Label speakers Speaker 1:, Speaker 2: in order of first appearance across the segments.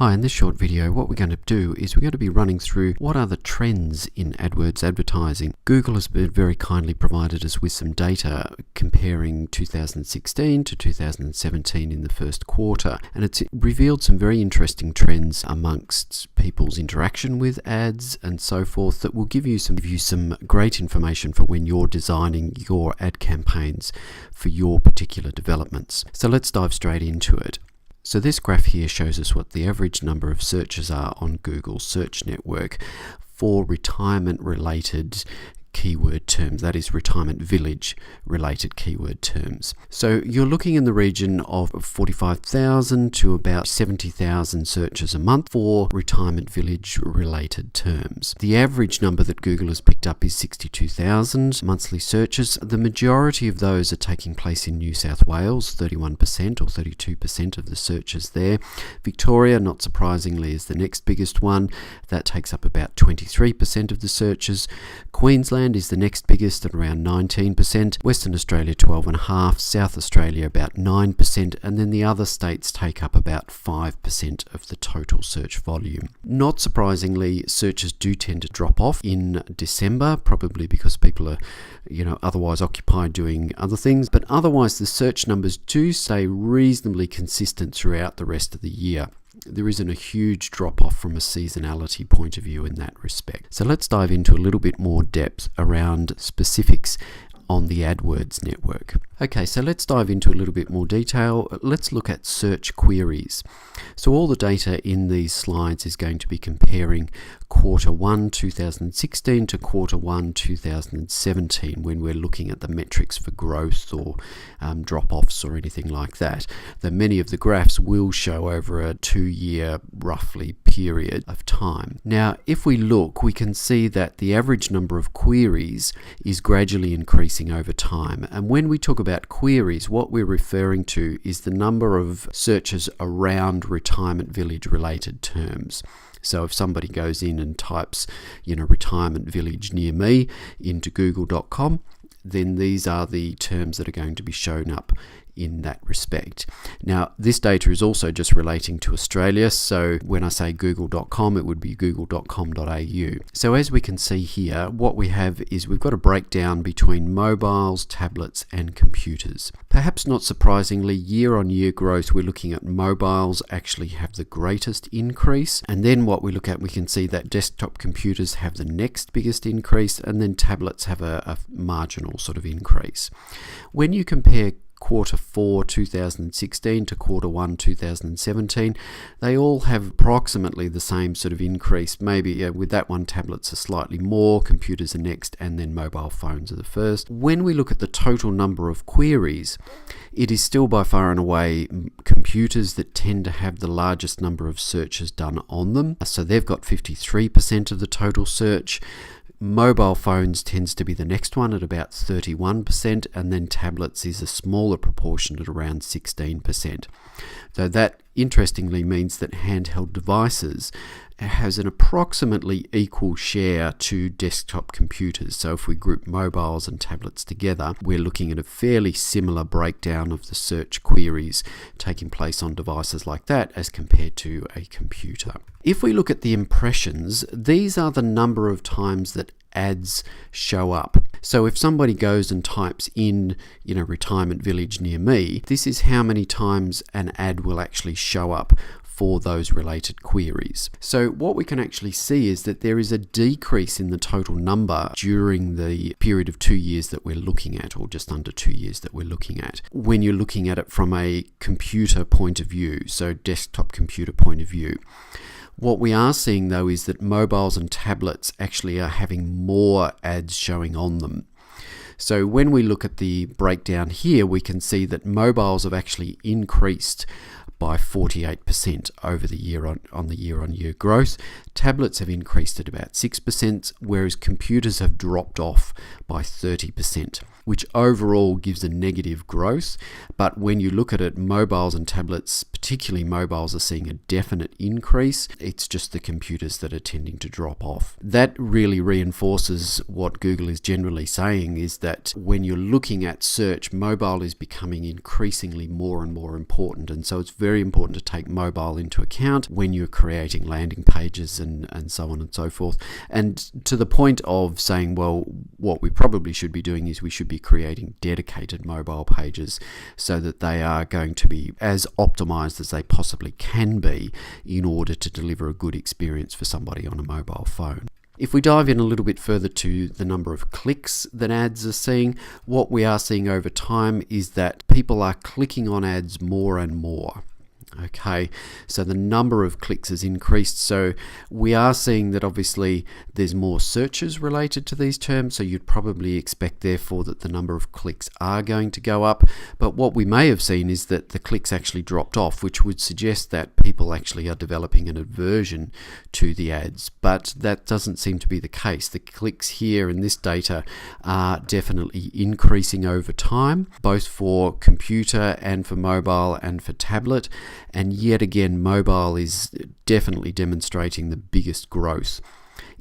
Speaker 1: Hi, in this short video, what we're going to do is we're going to be running through what are the trends in AdWords advertising. Google has been very kindly provided us with some data comparing 2016 to 2017 in the first quarter, and it's revealed some very interesting trends amongst people's interaction with ads and so forth that will give you some great information for when you're designing your ad campaigns for your particular developments. So let's dive straight into it. So this graph here shows us what the average number of searches are on Google's search network for retirement-related keyword terms, that is retirement village related keyword terms. So you're looking in the region of 45,000 to about 70,000 searches a month for retirement village related terms. The average number that Google has picked up is 62,000 monthly searches. The majority of those are taking place in New South Wales, 31% or 32% of the searches there. Victoria, not surprisingly, is the next biggest one. That takes up about 23% of the searches. Queensland is the next biggest at around 19%, Western Australia 12.5%, South Australia about 9%, and then the other states take up about 5% of the total search volume. Not surprisingly, searches do tend to drop off in December, probably because people are, otherwise occupied doing other things, but otherwise the search numbers do stay reasonably consistent throughout the rest of the year. There isn't a huge drop-off from a seasonality point of view in that respect. So let's dive into a little bit more depth around specifics on the AdWords network. Okay, so let's dive into a little bit more detail. Let's look at search queries. So all the data in these slides is going to be comparing quarter 1 2016 to quarter 1 2017 when we're looking at the metrics for growth or drop-offs or anything like that. Though many of the graphs will show over a 2-year roughly period of time. Now, if we look, we can see that the average number of queries is gradually increasing over time. And when we talk about queries, what we're referring to is the number of searches around retirement village related terms. So if somebody goes in and types, retirement village near me into google.com, then these are the terms that are going to be shown up in that respect. Now, this data is also just relating to Australia, so when I say google.com, it would be google.com.au. So as we can see here, what we have is we've got a breakdown between mobiles, tablets, and computers. Perhaps not surprisingly, year-on-year growth, we're looking at mobiles actually have the greatest increase, and then what we look at, we can see that desktop computers have the next biggest increase, and then tablets have a marginal sort of increase. When you compare quarter 4 2016 to quarter 1 2017, they all have approximately the same sort of increase. Maybe with that one, tablets are slightly more, computers are next, and then mobile phones are the first. When we look at the total number of queries, it is still by far and away computers that tend to have the largest number of searches done on them. So they've got 53% of the total search. Mobile phones tends to be the next one at about 31%, and then tablets is a smaller proportion at around 16%. So that interestingly means that handheld devices has an approximately equal share to desktop computers. So if we group mobiles and tablets together, we're looking at a fairly similar breakdown of the search queries taking place on devices like that as compared to a computer. If we look at the impressions, these are the number of times that ads show up. So if somebody goes and types in, retirement village near me, this is how many times an ad will actually show up for those related queries. So what we can actually see is that there is a decrease in the total number during the period of 2 years that we're looking at, or just under 2 years that we're looking at, when you're looking at it from a computer point of view, so desktop computer point of view. What we are seeing though is that mobiles and tablets actually are having more ads showing on them. So when we look at the breakdown here, we can see that mobiles have actually increased by 48% over the year-on-year growth. Tablets have increased at about 6%, whereas computers have dropped off by 30%. which overall gives a negative growth. But when you look at it, mobiles and tablets, particularly mobiles, are seeing a definite increase. It's just the computers that are tending to drop off. That really reinforces what Google is generally saying, is that when you're looking at search, mobile is becoming increasingly more and more important. And so it's very important to take mobile into account when you're creating landing pages and so on and so forth. And to the point of saying, well, what we probably should be doing is we should be creating dedicated mobile pages so that they are going to be as optimized as they possibly can be in order to deliver a good experience for somebody on a mobile phone. If we dive in a little bit further to the number of clicks that ads are seeing, what we are seeing over time is that people are clicking on ads more and more. Okay, so the number of clicks has increased. So we are seeing that obviously there's more searches related to these terms. So you'd probably expect therefore that the number of clicks are going to go up. But what we may have seen is that the clicks actually dropped off, which would suggest that people actually are developing an aversion to the ads. But that doesn't seem to be the case. The clicks here in this data are definitely increasing over time, both for computer and for mobile and for tablet. And yet again, mobile is definitely demonstrating the biggest growth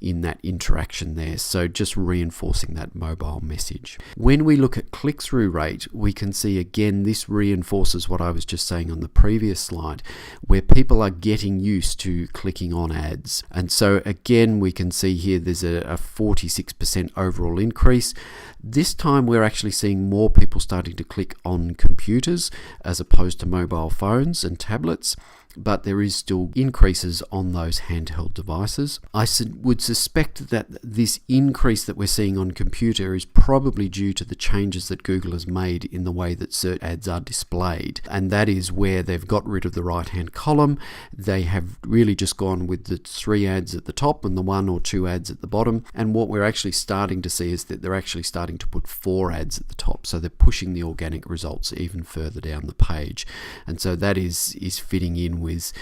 Speaker 1: in that interaction there. So just reinforcing that mobile message. When we look at click-through rate, we can see again, this reinforces what I was just saying on the previous slide, where people are getting used to clicking on ads. And so again, we can see here there's a 46% overall increase. This time we're actually seeing more people starting to click on computers as opposed to mobile phones and tablets, but there is still increases on those handheld devices. I would suspect that this increase that we're seeing on computer is probably due to the changes that Google has made in the way that search ads are displayed, and that is where they've got rid of the right-hand column. They have really just gone with the 3 ads at the top and the 1 or 2 ads at the bottom, and what we're actually starting to see is that they're actually starting to put 4 ads at the top, so they're pushing the organic results even further down the page. And so that is fitting in with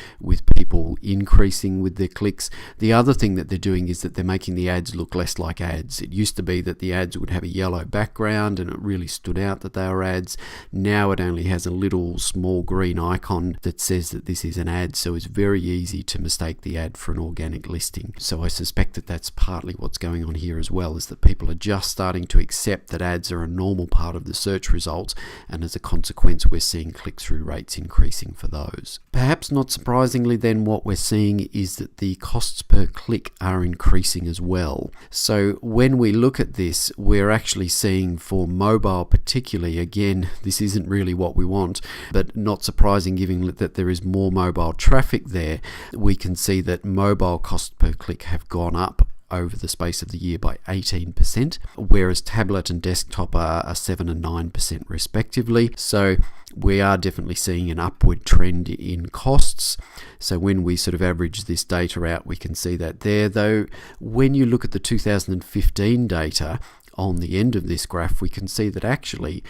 Speaker 1: people increasing with their clicks. The other thing that they're doing is that they're making the ads look less like ads. It used to be that the ads would have a yellow background and it really stood out that they were ads. Now it only has a little small green icon that says that this is an ad, so it's very easy to mistake the ad for an organic listing. So I suspect that that's partly what's going on here as well, is that people are just starting to accept that ads are a normal part of the search results, and as a consequence we're seeing click-through rates increasing for those. Perhaps not surprisingly then, what we're seeing is that the costs per click are increasing as well. So when we look at this, we're actually seeing for mobile particularly, again, this isn't really what we want, but not surprising given that there is more mobile traffic there, we can see that mobile costs per click have gone up over the space of the year by 18%, whereas tablet and desktop are 7 and 9% respectively. So we are definitely seeing an upward trend in costs. So when we sort of average this data out, we can see that there. Though when you look at the 2015 data, on the end of this graph, we can see that actually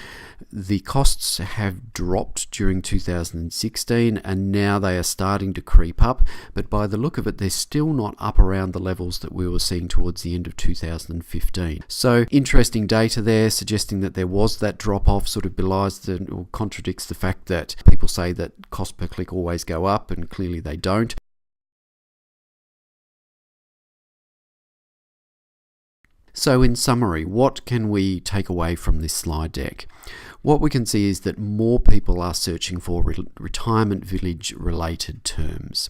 Speaker 1: the costs have dropped during 2016 and now they are starting to creep up, but by the look of it, they're still not up around the levels that we were seeing towards the end of 2015. So interesting data there, suggesting that there was that drop off, sort of belies or contradicts the fact that people say that cost per click always go up, and clearly they don't. So in summary, what can we take away from this slide deck? What we can see is that more people are searching for retirement village related terms.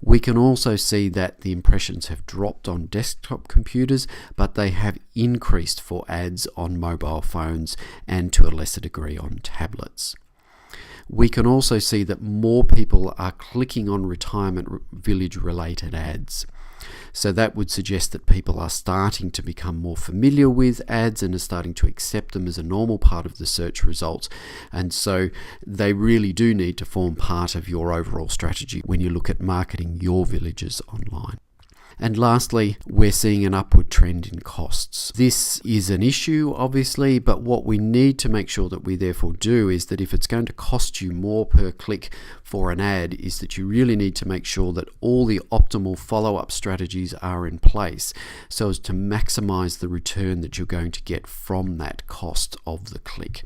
Speaker 1: We can also see that the impressions have dropped on desktop computers, but they have increased for ads on mobile phones and to a lesser degree on tablets. We can also see that more people are clicking on retirement village related ads. So that would suggest that people are starting to become more familiar with ads and are starting to accept them as a normal part of the search results. And so they really do need to form part of your overall strategy when you look at marketing your villages online. And lastly, we're seeing an upward trend in costs. This is an issue, obviously, but what we need to make sure that we therefore do is that if it's going to cost you more per click for an ad, is that you really need to make sure that all the optimal follow-up strategies are in place so as to maximize the return that you're going to get from that cost of the click.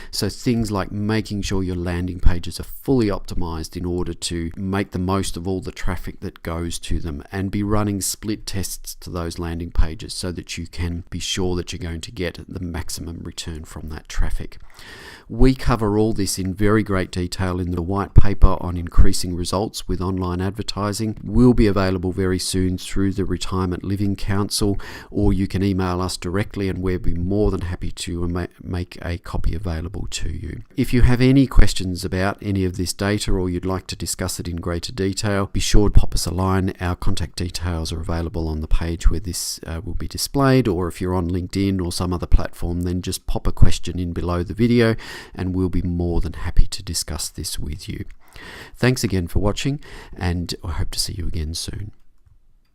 Speaker 1: So things like making sure your landing pages are fully optimized in order to make the most of all the traffic that goes to them, and be running split tests to those landing pages so that you can be sure that you're going to get the maximum return from that traffic. We cover all this in very great detail in the white paper on increasing results with online advertising. Will be available very soon through the Retirement Living Council, or you can email us directly and we'll be more than happy to make a copy available to you. If you have any questions about any of this data, or you'd like to discuss it in greater detail, be sure to pop us a line. Our contact details are available on the page where this will be displayed, or if you're on LinkedIn or some other platform, then just pop a question in below the video and we'll be more than happy to discuss this with you. Thanks again for watching, and I hope to see you again soon.